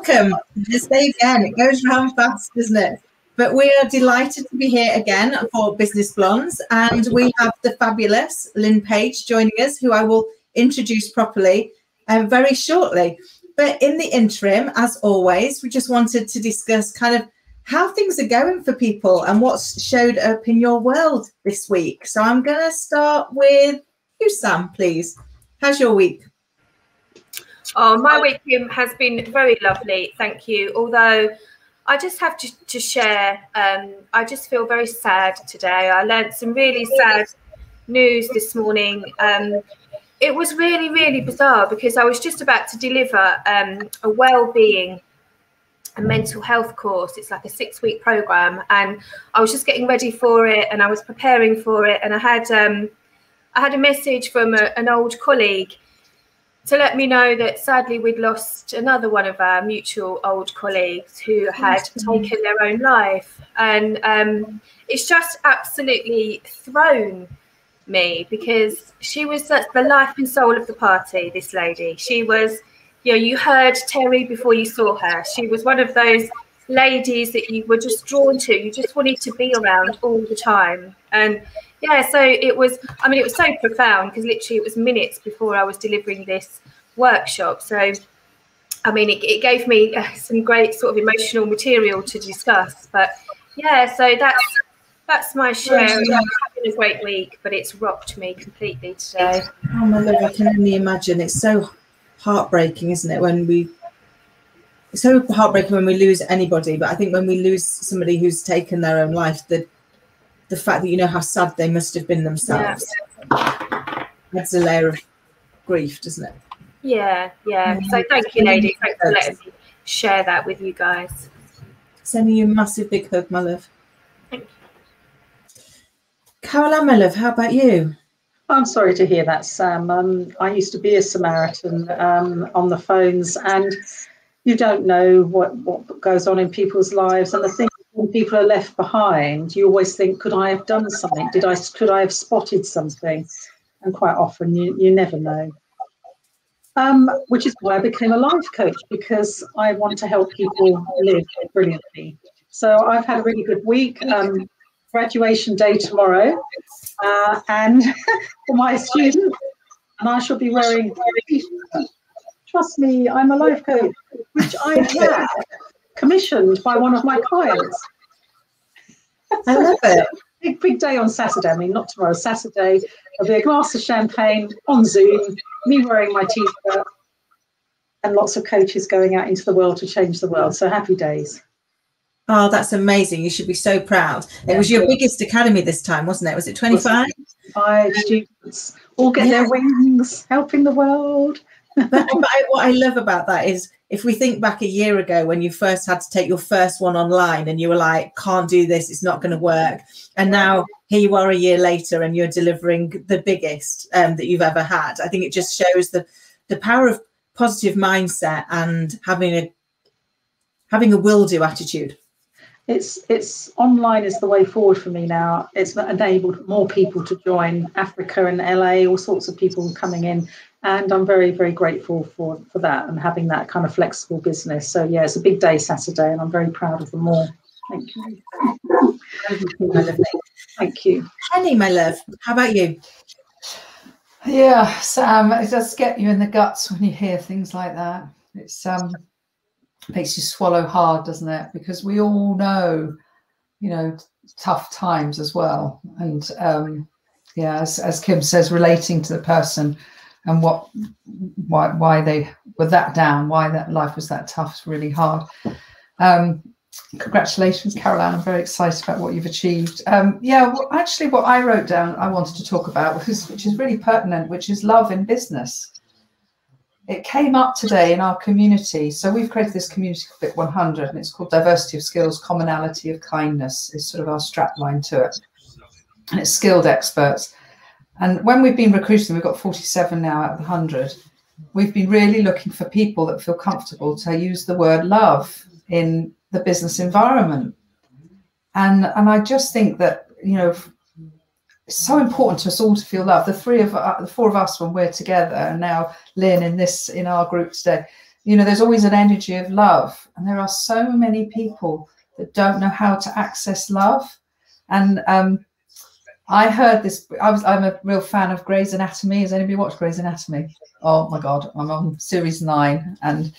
welcome. Just say again, it goes round fast, doesn't it? But we are delighted to be here again for Business Blondes, and we have the fabulous Lynne Page joining us, who I will introduce properly very shortly. But in the interim, as always, we just wanted to discuss kind of how things are going for people and what's showed up in your world this week. So I'm going to start with you, Sam, please. How's your week? Oh, my week has been very lovely, thank you. Although I just have to share, I just feel very sad today. I learned some really sad news this morning. It was really, really bizarre because I was just about to deliver a well-being and mental health course. It's like a 6-week program, and I was just getting ready for it, and I was preparing for it, and I had a message from an old colleague to let me know that sadly we'd lost another one of our mutual old colleagues who had taken their own life. And it's just absolutely thrown me, because she was the life and soul of the party, this lady. She was, you know, you heard Terry before you saw her. She was one of those ladies that you were just drawn to. You just wanted to be around all the time. And yeah, so it was, I mean, it was so profound because literally it was minutes before I was delivering this workshop. So, I mean, it gave me some great sort of emotional material to discuss. But yeah, so that's my share. I'm having a great week, but it's rocked me completely today. Oh, my love, I can only imagine. It's so heartbreaking, isn't it? It's so heartbreaking when we lose anybody, but I think when we lose somebody who's taken their own life, the fact that you know how sad they must have been themselves, adds a layer of grief, doesn't it? Yeah. So thank you, ladies. Thanks for letting me share that with you guys. Sending you a massive big hug, my love. Thank you. Caroline, my love, how about you? I'm sorry to hear that, Sam. I used to be a Samaritan on the phones, and you don't know what goes on in people's lives. And the thing, when people are left behind, you always think, could I have done something? Could I have spotted something? And quite often you never know. Which is why I became a life coach, because I want to help people live brilliantly. So I've had a really good week. Graduation day tomorrow, and for my students, and I shall be wearing trust me, I'm a life coach, which I had commissioned by one of my clients. I love it. Big day on Saturday. I mean, not tomorrow, Saturday. There'll be a glass of champagne on Zoom, me wearing my t-shirt, and lots of coaches going out into the world to change the world. So happy days. Oh, that's amazing. You should be so proud. It was your biggest academy this time, wasn't it? Was it 25? 5 students all get their wings, helping the world. but what I love about that is, if we think back a year ago when you first had to take your first one online and you were like, can't do this, it's not going to work. And now here you are a year later and you're delivering the biggest that you've ever had. I think it just shows the power of positive mindset and having a will-do attitude. It's online is the way forward for me now. It's enabled more people to join, Africa and LA, all sorts of people coming in. And I'm very, very grateful for that and having that kind of flexible business. So, yeah, it's a big day Saturday, and I'm very proud of them all. Thank you. Thank you. Penny, my love, how about you? Yeah, Sam, it does get you in the guts when you hear things like that. It's makes you swallow hard, doesn't it? Because we all know, you know, tough times as well. And yeah, as Kim says, relating to the person and why they were that down, why that life was that tough, is really hard. Congratulations, Caroline. I'm very excited about what you've achieved. Yeah, well, actually what I wrote down I wanted to talk about, which is really pertinent, which is love in business. It came up today in our community. So we've created this community called Bit 100, and it's called Diversity of Skills, Commonality of Kindness is sort of our strapline to it. And it's skilled experts. And when we've been recruiting, we've got 47 now out of the 100. We've been really looking for people that feel comfortable to use the word love in the business environment. And I just think that, you know, it's so important to us all to feel love. The four of us when we're together, and now Lynne in our group today, you know, there's always an energy of love, and there are so many people that don't know how to access love. And I heard this. I'm a real fan of Grey's Anatomy. Has anybody watched Grey's Anatomy? Oh my God, I'm on series 9, and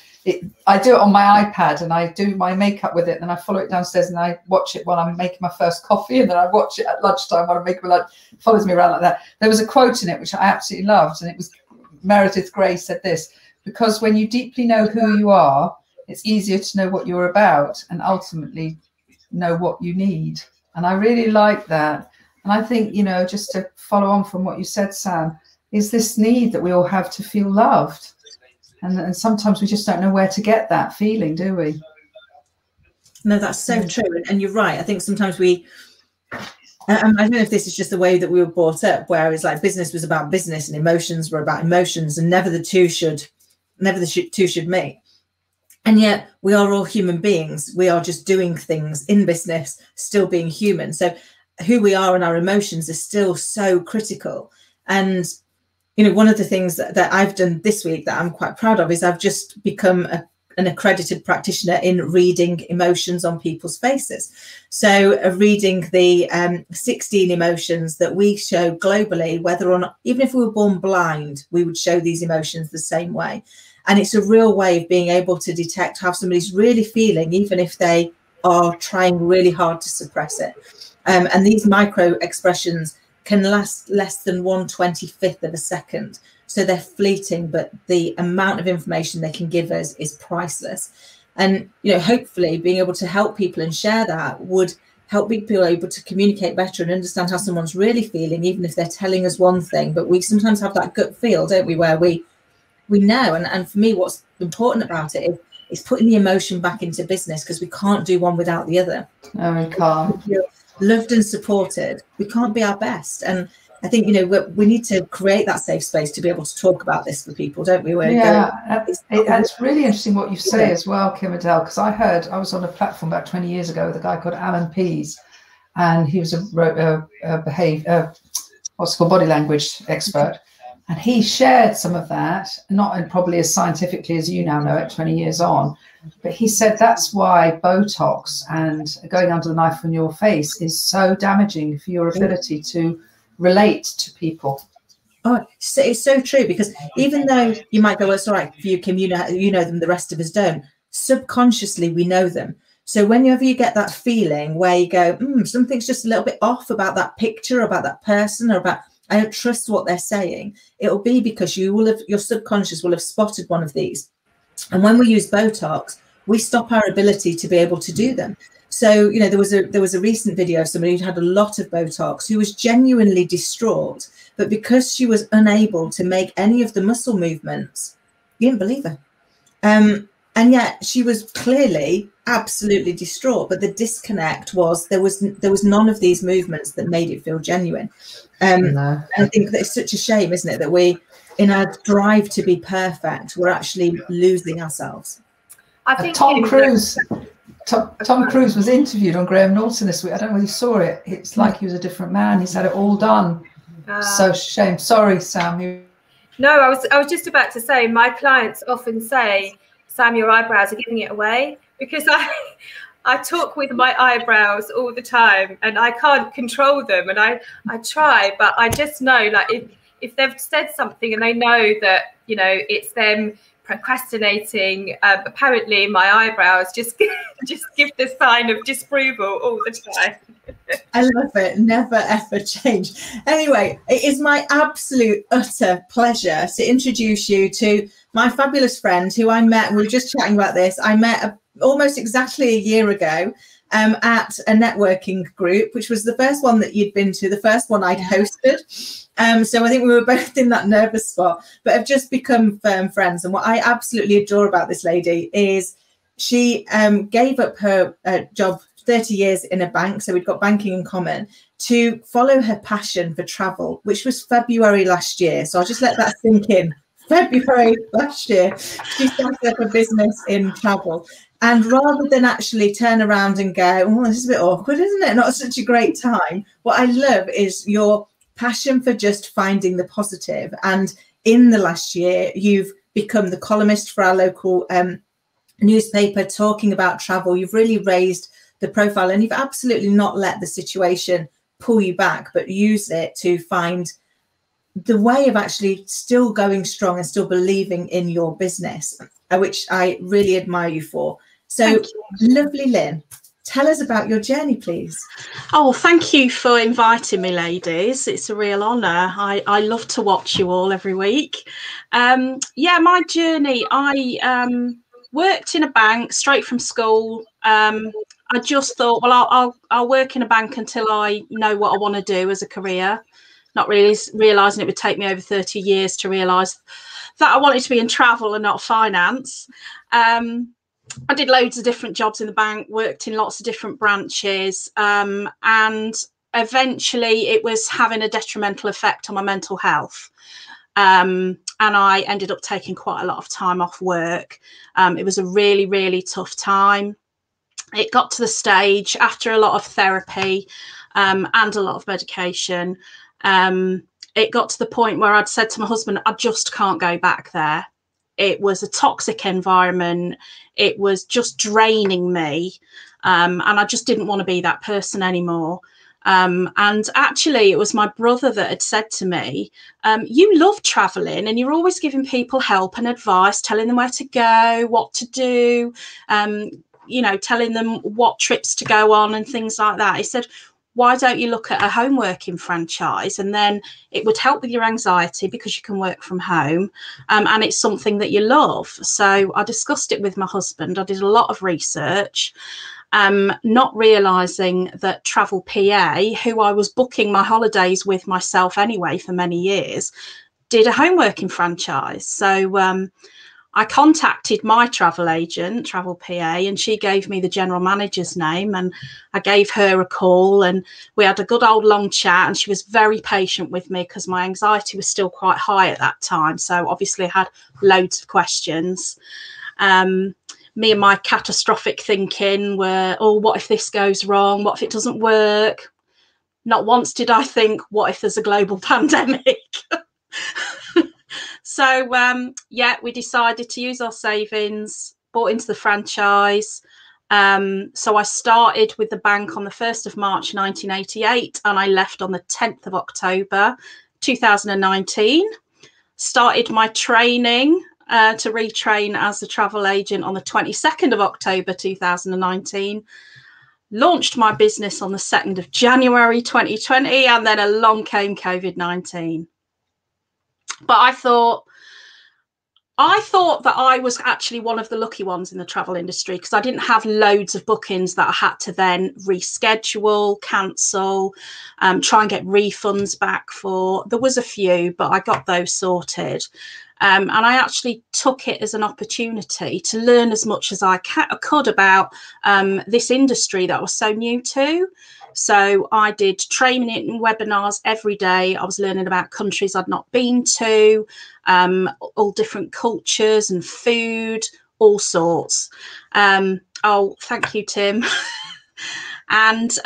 I do it on my iPad, and I do my makeup with it, and I follow it downstairs, and I watch it while I'm making my first coffee, and then I watch it at lunchtime while I'm making my lunch. It follows me around like that. There was a quote in it which I absolutely loved, and it was Meredith Grey said this: because when you deeply know who you are, it's easier to know what you're about, and ultimately know what you need. And I really like that. And I think, you know, just to follow on from what you said, Sam, is this need that we all have to feel loved. And sometimes we just don't know where to get that feeling, do we? No, that's so true. And you're right. I think sometimes we, I don't know if this is just the way that we were brought up, where it's like business was about business and emotions were about emotions, and never the two should meet. And yet we are all human beings. We are just doing things in business, still being human. So who we are and our emotions are still so critical. And, you know, one of the things that I've done this week that I'm quite proud of is I've just become an accredited practitioner in reading emotions on people's faces. So reading the 16 emotions that we show globally, whether or not, even if we were born blind, we would show these emotions the same way. And it's a real way of being able to detect how somebody's really feeling, even if they are trying really hard to suppress it. And these micro expressions can last less than 1/25th of a second. So they're fleeting, but the amount of information they can give us is priceless. And, you know, hopefully being able to help people and share that would help people able to communicate better and understand how someone's really feeling, even if they're telling us one thing. But we sometimes have that gut feel, don't we, where we know. And for me, what's important about it is putting the emotion back into business, because we can't do one without the other. No, we can't. Loved and supported, we can't be our best. And I think, you know, we need to create that safe space to be able to talk about this for people, don't we? It's really interesting what you say as well, Kim Adele, because I was on a platform about 20 years ago with a guy called Alan Pease, and he was a body language expert. And he shared some of that, not probably as scientifically as you now know it 20 years on, but he said that's why Botox and going under the knife on your face is so damaging for your ability to relate to people. Oh, it's so true, because even though you might go, well, it's all right for you, Kim, you know them, the rest of us don't. Subconsciously, we know them. So whenever you get that feeling where you go, something's just a little bit off about that picture, about that person, or about, I don't trust what they're saying, it'll be because your subconscious will have spotted one of these. And when we use Botox, we stop our ability to be able to do them. So, you know, there was a recent video of somebody who'd had a lot of Botox who was genuinely distraught, but because she was unable to make any of the muscle movements, you didn't believe her. And yet she was clearly absolutely distraught. But the disconnect was there was none of these movements that made it feel genuine. And I think that it's such a shame, isn't it, that we, in our drive to be perfect, we're actually losing ourselves. I think Tom Cruise was interviewed on Graham Norton this week. I don't know whether you saw it. It's like he was a different man. He's had it all done. So shame. Sorry, Sam. No, I was just about to say, my clients often say, Sam, your eyebrows are giving it away, because I talk with my eyebrows all the time and I can't control them, and I try, but I just know, like, if they've said something and they know that, you know, it's them procrastinating, apparently my eyebrows just give the sign of disapproval all the time. I love it. Never ever change. Anyway, it is my absolute utter pleasure to introduce you to my fabulous friend who I met, we were just chatting about this, I met almost exactly a year ago at a networking group, which was the first one that you'd been to, the first one I'd hosted. So I think we were both in that nervous spot, but have just become firm friends. And what I absolutely adore about this lady is she gave up her job, 30 years in a bank, so we'd got banking in common, to follow her passion for travel, which was February last year. So I'll just let that sink in. February last year, she started up a business in travel. And rather than actually turn around and go, oh, this is a bit awkward, isn't it? Not such a great time. What I love is your passion for just finding the positive. And in the last year, you've become the columnist for our local newspaper talking about travel. You've really raised the profile, and you've absolutely not let the situation pull you back, but used it to find the way of actually still going strong and still believing in your business, which I really admire you for. So lovely, Lynne. Tell us about your journey, please. Oh, thank you for inviting me, ladies. It's a real honour. I love to watch you all every week. Yeah, my journey. I worked in a bank straight from school. I just thought, well, I'll work in a bank until I know what I want to do as a career. Not really realising it would take me over 30 years to realise that I wanted to be in travel and not finance. I did loads of different jobs in the bank, worked in lots of different branches, and eventually it was having a detrimental effect on my mental health. And I ended up taking quite a lot of time off work. It was a really, really tough time. It got to the stage after a lot of therapy and a lot of medication. It got to the point where I'd said to my husband, I just can't go back there. It was a toxic environment. It was just draining me. And I just didn't want to be that person anymore. And actually, it was my brother that had said to me, you love traveling and you're always giving people help and advice, telling them where to go, what to do, you know, telling them what trips to go on and things like that. He said, why don't you look at a home working franchise, and then it would help with your anxiety because you can work from home, and it's something that you love. So I discussed it with my husband. I did a lot of research, not realising that Travel PA, who I was booking my holidays with myself anyway for many years, did a home working franchise. So I contacted my travel agent, Travel PA, and she gave me the general manager's name, and I gave her a call, and we had a good old long chat, and she was very patient with me because my anxiety was still quite high at that time. So obviously I had loads of questions. Me and my catastrophic thinking were, oh, what if this goes wrong? What if it doesn't work? Not once did I think, what if there's a global pandemic? So, yeah, we decided to use our savings, bought into the franchise. So I started with the bank on the 1st of March, 1988, and I left on the 10th of October, 2019. Started my training to retrain as a travel agent on the 22nd of October, 2019. Launched my business on the 2nd of January, 2020, and then along came COVID-19. But I thought that I was actually one of the lucky ones in the travel industry, because I didn't have loads of bookings that I had to then reschedule, cancel, try and get refunds back for. There was a few, but I got those sorted. And I actually took it as an opportunity to learn as much as I could about this industry that I was so new to. So I did training and webinars every day. I was learning about countries I'd not been to, all different cultures and food, all sorts. Oh, thank you, Tim. And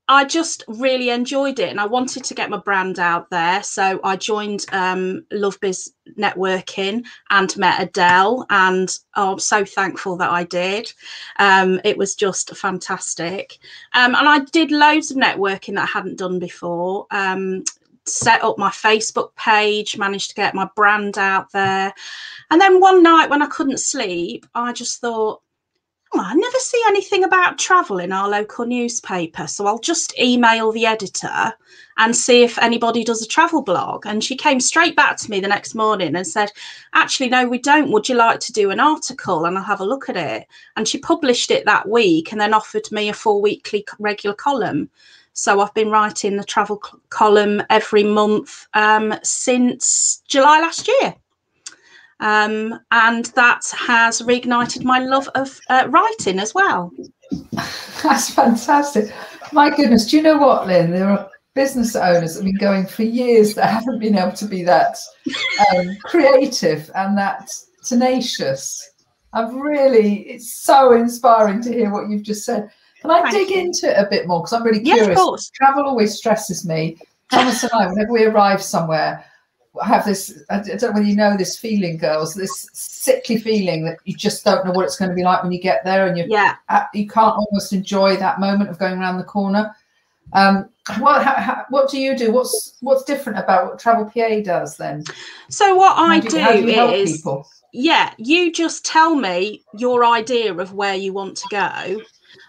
I just really enjoyed it, and I wanted to get my brand out there. So I joined Love Biz Networking and met Adele, and I'm so thankful that I did. It was just fantastic. And I did loads of networking that I hadn't done before. Set up my Facebook page, managed to get my brand out there. And then one night when I couldn't sleep, I just thought, I never see anything about travel in our local newspaper, so I'll just email the editor and see if anybody does a travel blog. And she came straight back to me the next morning and said, actually, no, we don't. Would you like to do an article? And I'll have a look at it. And she published it that week and then offered me a 4-weekly regular column. So I've been writing the travel column every month since July last year. And that has reignited my love of writing as well. That's fantastic. My goodness, do you know what, Lynne? There are business owners that have been going for years that haven't been able to be that creative and that tenacious. It's so inspiring to hear what you've just said. Can I dig into it a bit more? Because I'm really curious. Yes, of course. Travel always stresses me. Thomas and I, whenever we arrive somewhere, have this, I don't know whether you know this feeling, girls, this sickly feeling that you just don't know what it's going to be like when you get there, and you can't almost enjoy that moment of going around the corner. What do you do? What's different about what Travel PA does then? So what how do you help people? Yeah, you just tell me your idea of where you want to go.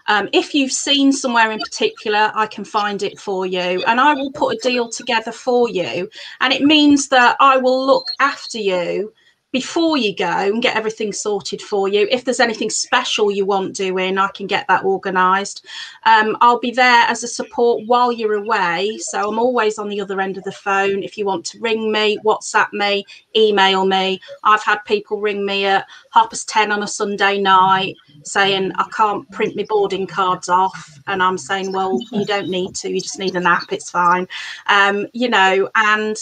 If you've seen somewhere in particular, I can find it for you, and I will put a deal together for you. And it means that I will look after you before you go and get everything sorted for you. If there's anything special you want doing, I can get that organised. I'll be there as a support while you're away. So I'm always on the other end of the phone. If you want to ring me, WhatsApp me, email me. I've had people ring me at 10:30 on a Sunday night saying, I can't print my boarding cards off. And I'm saying, well, you don't need to, you just need an app, it's fine. You know, and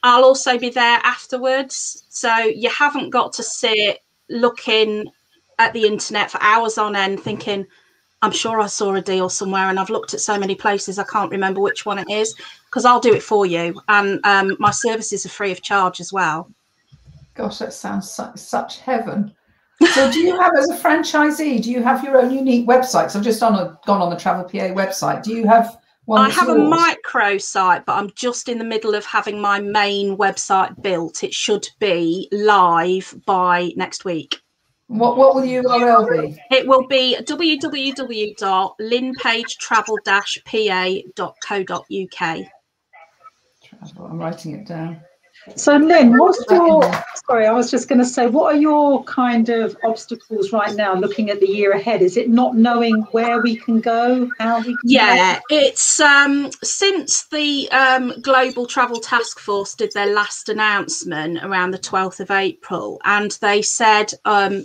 I'll also be there afterwards. So you haven't got to sit looking at the internet for hours on end thinking, I'm sure I saw a deal somewhere and I've looked at so many places I can't remember which one it is, because I'll do it for you. And my services are free of charge as well. Gosh, that sounds such heaven. So do you have, as a franchisee, do you have your own unique website? So I've just gone on the Travel PA website. Do you have one? I have a micro site, but I'm just in the middle of having my main website built. It should be live by next week. What will the URL be? It will be www.lynnepagetravel-pa.co.uk. I'm writing it down. So Lynne, I was just going to say, what are your kind of obstacles right now looking at the year ahead? Is it not knowing where we can go, how we can go? It's since the Global Travel Task Force did their last announcement around the 12th of April, and they said,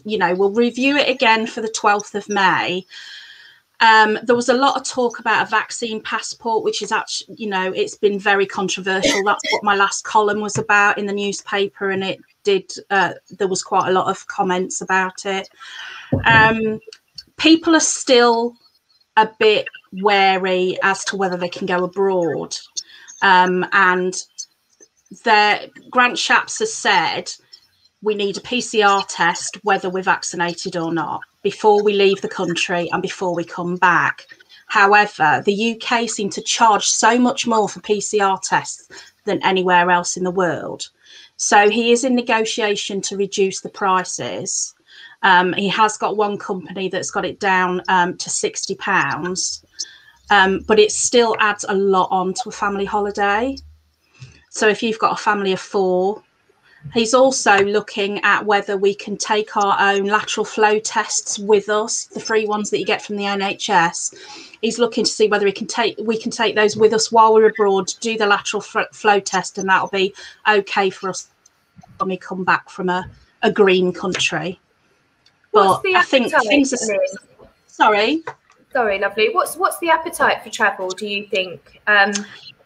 you know, we'll review it again for the 12th of May. There was a lot of talk about a vaccine passport, which is actually, you know, it's been very controversial. That's what my last column was about in the newspaper, and it did, there was quite a lot of comments about it. People are still a bit wary as to whether they can go abroad. And Grant Shapps has said we need a PCR test whether we're vaccinated or not before we leave the country and before we come back. However, the UK seem to charge so much more for PCR tests than anywhere else in the world. So he is in negotiation to reduce the prices. He has got one company that's got it down to £60, but it still adds a lot on to a family holiday. So if you've got a family of 4, he's also looking at whether we can take our own lateral flow tests with us, the free ones that you get from the NHS. He's looking to see whether we can take those with us while we're abroad, do the lateral flow test, and that'll be okay for us when we come back from a green country. But I think things are... Sorry, lovely. What's the appetite for travel, do you think?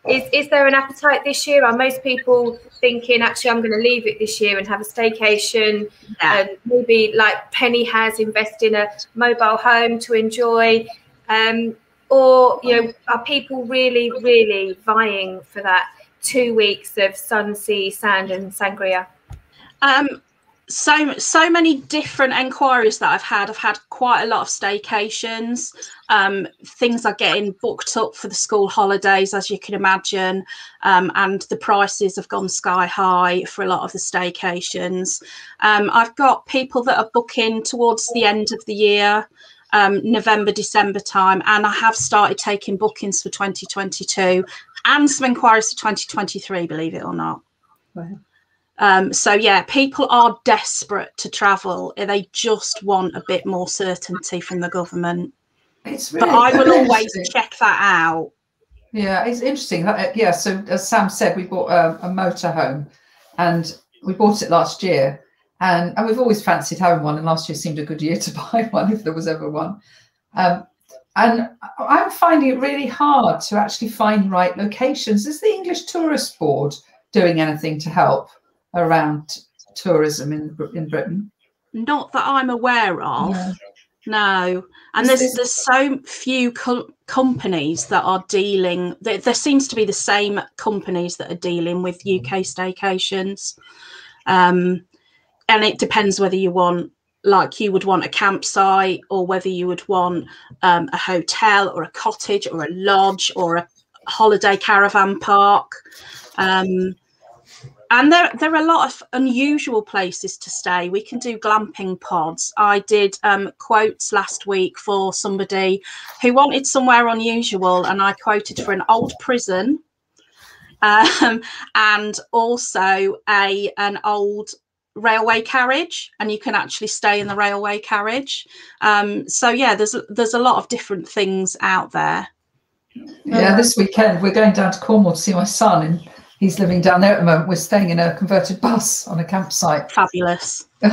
Is there an appetite this year? Are most people thinking, actually, I'm going to leave it this year and have a staycation, and maybe like Penny has, invest in a mobile home to enjoy? Or, you know, are people really, really vying for that 2 weeks of sun, sea, sand and sangria? So many different enquiries that I've had quite a lot of staycations. Things are getting booked up for the school holidays, as you can imagine, and the prices have gone sky high for a lot of the staycations. I've got people that are booking towards the end of the year, November, December time, and I have started taking bookings for 2022 and some inquiries for 2023, believe it or not. Wow. So yeah, people are desperate to travel. They just want a bit more certainty from the government. It's really, but I will always check that out. Yeah, it's interesting. Yeah, so as Sam said, we bought a motorhome, and we bought it last year, and we've always fancied having one, and last year seemed a good year to buy one if there was ever one. And I'm finding it really hard to actually find right locations. Is the English Tourist Board doing anything to help around tourism in Britain? Not that I'm aware of. No, and there's so few companies that are dealing. There seems to be the same companies that are dealing with UK staycations, and it depends whether you want, like, you would want a campsite, or whether you would want a hotel or a cottage or a lodge or a holiday caravan park. And there are a lot of unusual places to stay. We can do glamping pods. I did quotes last week for somebody who wanted somewhere unusual, and I quoted for an old prison and also an old railway carriage, and you can actually stay in the railway carriage. So yeah, there's a lot of different things out there. Yeah, this weekend we're going down to Cornwall to see my son, and he's living down there at the moment. We're staying in a converted bus on a campsite. Fabulous. I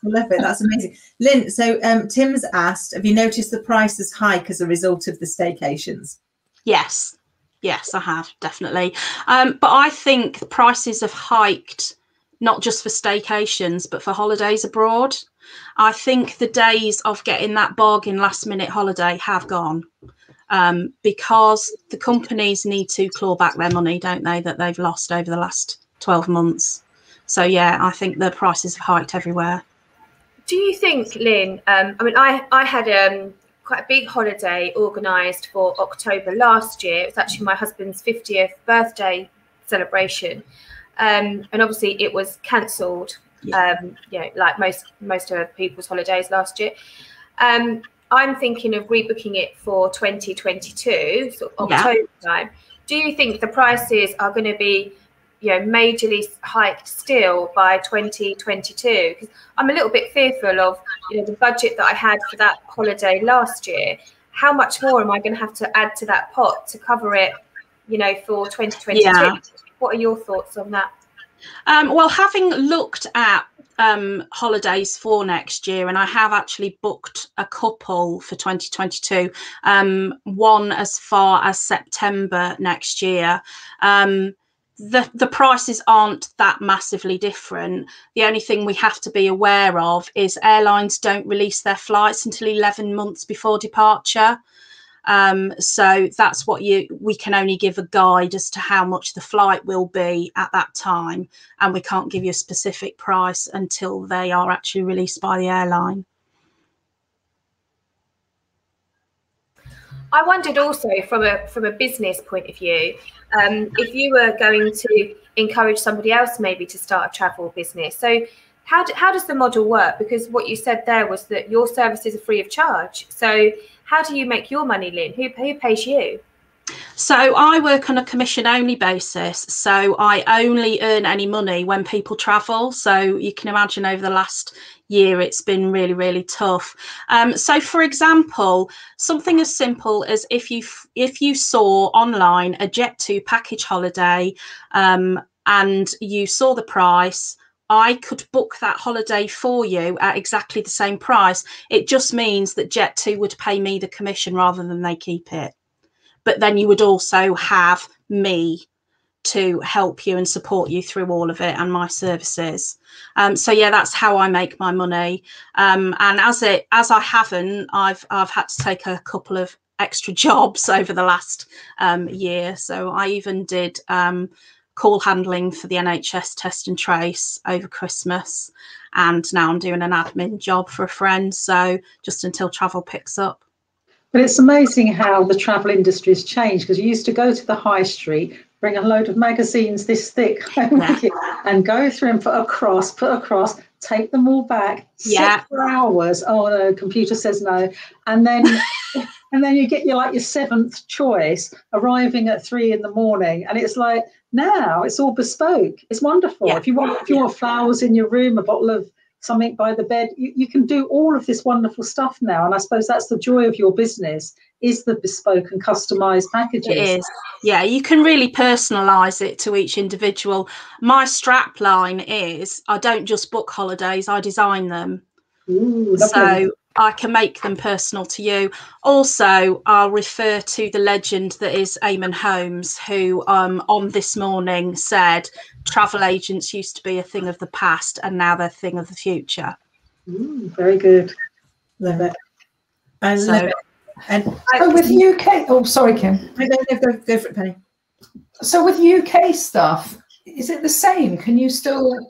love it. That's amazing. Lynn, so Tim's asked, have you noticed the prices hike as a result of the staycations? Yes, I have, definitely. But I think the prices have hiked not just for staycations, but for holidays abroad. I think the days of getting that bargain last minute holiday have gone. Because the companies need to claw back their money, don't they, that they've lost over the last 12 months. So, yeah, I think the prices have hiked everywhere. Do you think, Lynn, I mean, I had quite a big holiday organised for October last year. It was actually my husband's 50th birthday celebration. And obviously it was cancelled, like most of people's holidays last year. I'm thinking of rebooking it for 2022, so October time. Do you think the prices are going to be, majorly hiked still by 2022? Because I'm a little bit fearful of, the budget that I had for that holiday last year. How much more am I going to have to add to that pot to cover it, for 2022? Yeah. What are your thoughts on that? Well, having looked at holidays for next year, and I have actually booked a couple for 2022, one as far as September next year. The prices aren't that massively different. The only thing we have to be aware of is airlines don't release their flights until 11 months before departure. So that's what we can only give a guide as to how much the flight will be at that time, and we can't give you a specific price until they are actually released by the airline. I wondered also from a business point of view, if you were going to encourage somebody else maybe to start a travel business. So how does the model work? Because what you said there was that your services are free of charge. So how do you make your money, Lynn? Who pays you? So I work on a commission only basis. So I only earn any money when people travel. So you can imagine over the last year, it's been really, really tough. So for example, something as simple as if you saw online a Jet2 package holiday and you saw the price, I could book that holiday for you at exactly the same price. It just means that Jet2 would pay me the commission rather than they keep it. But then you would also have me to help you and support you through all of it and my services. So yeah, that's how I make my money. And as I haven't, I've had to take a couple of extra jobs over the last year. So I even did call handling for the NHS test and trace over Christmas, and now I'm doing an admin job for a friend, so just until travel picks up. But it's amazing how the travel industry has changed, because you used to go to the high street, bring a load of magazines this thick and go through and put across, take them all back, sit for hours. Oh no, computer says no. And then you get your seventh choice arriving at 3 a.m, and it's like, now it's all bespoke. It's wonderful. If you want flowers in your room, a bottle of something by the bed, you can do all of this wonderful stuff now. And I suppose that's the joy of your business, is the bespoke and customized packages. It is. Yeah, you can really personalize it to each individual. My strap line is, I don't just book holidays, I design them. Ooh, so I can make them personal to you. Also, I'll refer to the legend that is Eamon Holmes, who on This Morning said travel agents used to be a thing of the past and now they're a thing of the future. Ooh, very good. Love it. I love it. And so with UK, oh, sorry, Kim. Go for it, Penny. So with UK stuff, is it the same? Can you still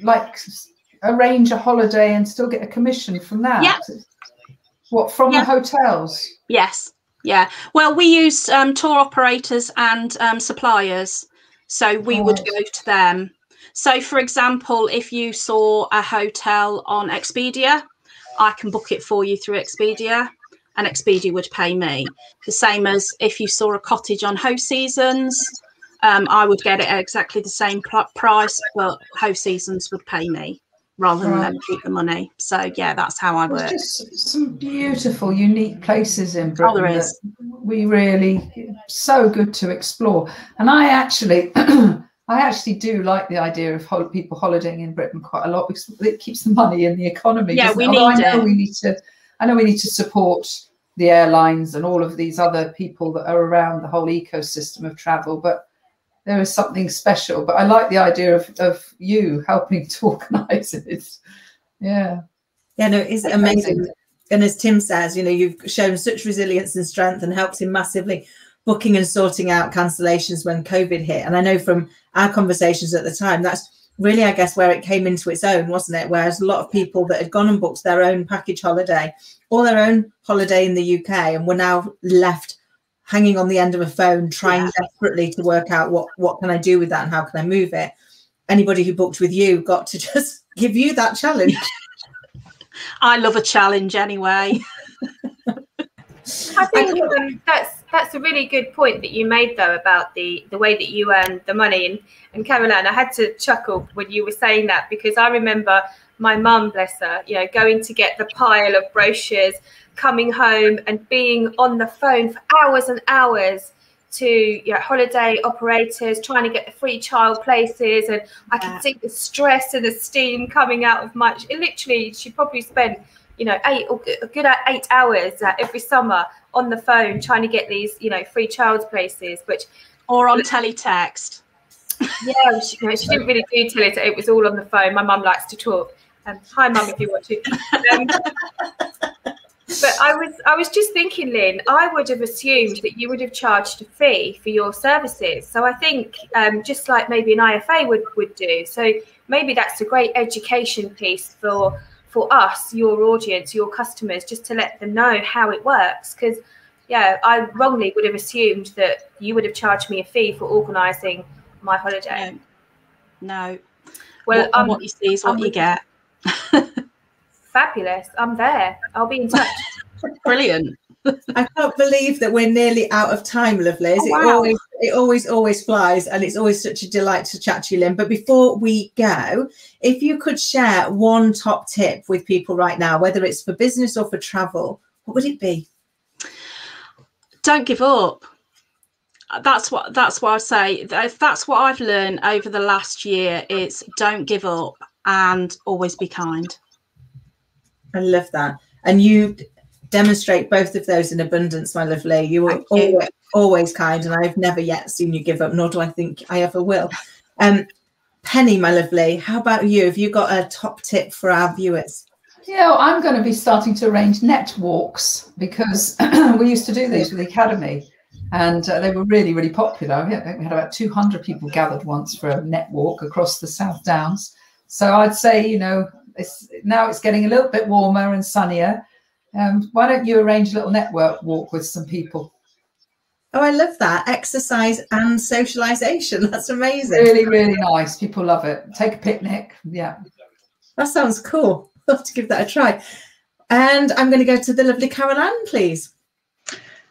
like arrange a holiday and still get a commission from that? Yeah. What, from the hotels? Yes. Yeah. Well, we use tour operators and suppliers. So we would go to them. So, for example, if you saw a hotel on Expedia, I can book it for you through Expedia, and Expedia would pay me. The same as if you saw a cottage on Ho Seasons, I would get it at exactly the same price, but Ho Seasons would pay me rather than them keep the money. So, yeah, that's how I work. There's just some beautiful, unique places in Britain. Oh, there is. That we really, so good to explore. And I actually... I actually do like the idea of people holidaying in Britain quite a lot because it keeps the money in the economy. Yeah, we need it. I know we need to support the airlines and all of these other people that are around the whole ecosystem of travel, but there is something special. But I like the idea of you helping to organise it. Yeah. Yeah, no, it's amazing. And as Tim says, you know, you've shown such resilience and strength and helped him massively booking and sorting out cancellations when COVID hit. And I know from our conversations at the time, that's really, I guess, where it came into its own, wasn't it? Whereas a lot of people that had gone and booked their own package holiday or their own holiday in the UK and were now left hanging on the end of a phone, trying desperately to work out what can I do with that and how can I move it. Anybody who booked with you got to just give you that challenge. I love a challenge anyway. I think that's a really good point that you made, though, about the way that you earn the money. And Caroline, I had to chuckle when you were saying that, because I remember my mum, bless her, you know, going to get the pile of brochures, coming home and being on the phone for hours and hours to holiday operators, trying to get the free child places. And I could see the stress and the steam coming out of literally, she probably spent, you know, a good 8 hours every summer on the phone trying to get these, you know, free child's places, or on teletext. Yeah, she didn't really do teletext. It was all on the phone. My mum likes to talk. Hi, mum, if you want to. But I was just thinking, Lynn, I would have assumed that you would have charged a fee for your services. So I think just like maybe an IFA would do. So maybe that's a great education piece for us, your audience, your customers, just to let them know how it works. Because, I wrongly would have assumed that you would have charged me a fee for organising my holiday. No. Well, what you see is what you get. Fabulous. I'm there. I'll be in touch. Brilliant. I can't believe that we're nearly out of time, lovelies. It always flies, and it's always such a delight to chat to you, Lynn. But before we go, if you could share one top tip with people right now, whether it's for business or for travel, what would it be? Don't give up. That's what I say. If that's what I've learned over the last year, is don't give up and always be kind. I love that. And you demonstrate both of those in abundance, my lovely. You are always kind, and I've never yet seen you give up, nor do I think I ever will. Penny, my lovely, how about you? Have you got a top tip for our viewers? Yeah, well, I'm going to be starting to arrange net walks, because we used to do these with the Academy, and they were really, really popular. We had about 200 people gathered once for a net walk across the South Downs. So I'd say, you know, now it's getting a little bit warmer and sunnier. Why don't you arrange a little network walk with some people? Oh, I love that. Exercise and socialization. That's amazing. Really, really nice. People love it. Take a picnic. Yeah. That sounds cool. I'll have to give that a try. And I'm going to go to the lovely Caroline, please.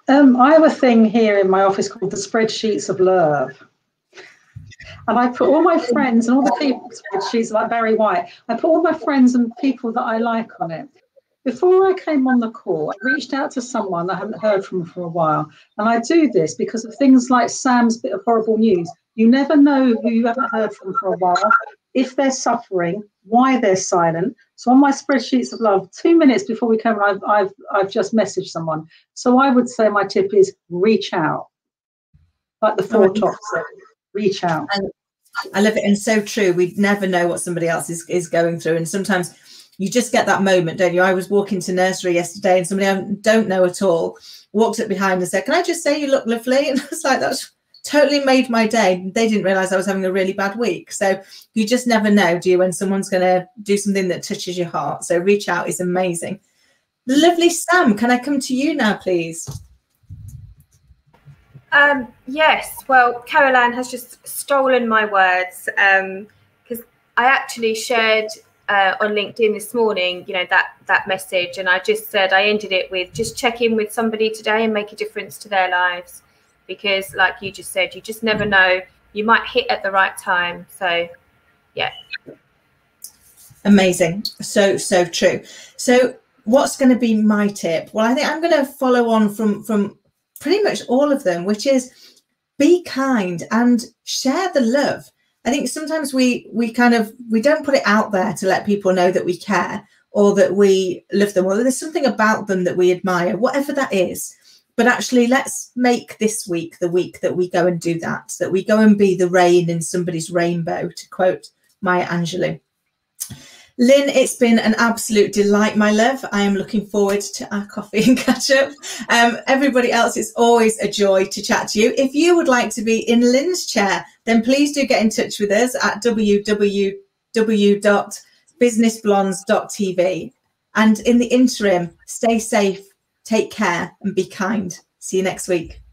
I have a thing here in my office called the spreadsheets of love. And I put all my friends and all the people, spreadsheets like Barry White, I put all my friends and people that I like on it. Before I came on the call, I reached out to someone I haven't heard from for a while. And I do this because of things like Sam's bit of horrible news. You never know who you haven't heard from for a while, if they're suffering, why they're silent. So on my spreadsheets of love, 2 minutes before we come, I've just messaged someone. So I would say my tip is reach out. Like the 4 tops said, reach out. And I love it, and so true. We never know what somebody else is going through, and sometimes you just get that moment, don't you? I was walking to nursery yesterday and somebody I don't know at all walked up behind and said, can I just say you look lovely? And I was like, that's totally made my day. They didn't realize I was having a really bad week. So you just never know, do you, when someone's going to do something that touches your heart. So reach out is amazing. Lovely Sam, can I come to you now, please? Yes, well, Caroline has just stolen my words, because I actually shared on LinkedIn this morning, you know, that message, and I just said, I ended it with, just check in with somebody today and make a difference to their lives, because like you just said, you just never know, you might hit at the right time. So yeah. Amazing. So true. So what's going to be my tip? Well, I think I'm going to follow on from pretty much all of them, which is be kind and share the love. I think sometimes we don't put it out there to let people know that we care or that we love them, or that there's something about them that we admire, whatever that is. But actually, let's make this week the week that we go and do that we go and be the rain in somebody's rainbow, to quote Maya Angelou. Lynne, it's been an absolute delight, my love. I am looking forward to our coffee and catch up. Everybody else, it's always a joy to chat to you. If you would like to be in Lynne's chair, then please do get in touch with us at www.businessblondes.tv. And in the interim, stay safe, take care, and be kind. See you next week.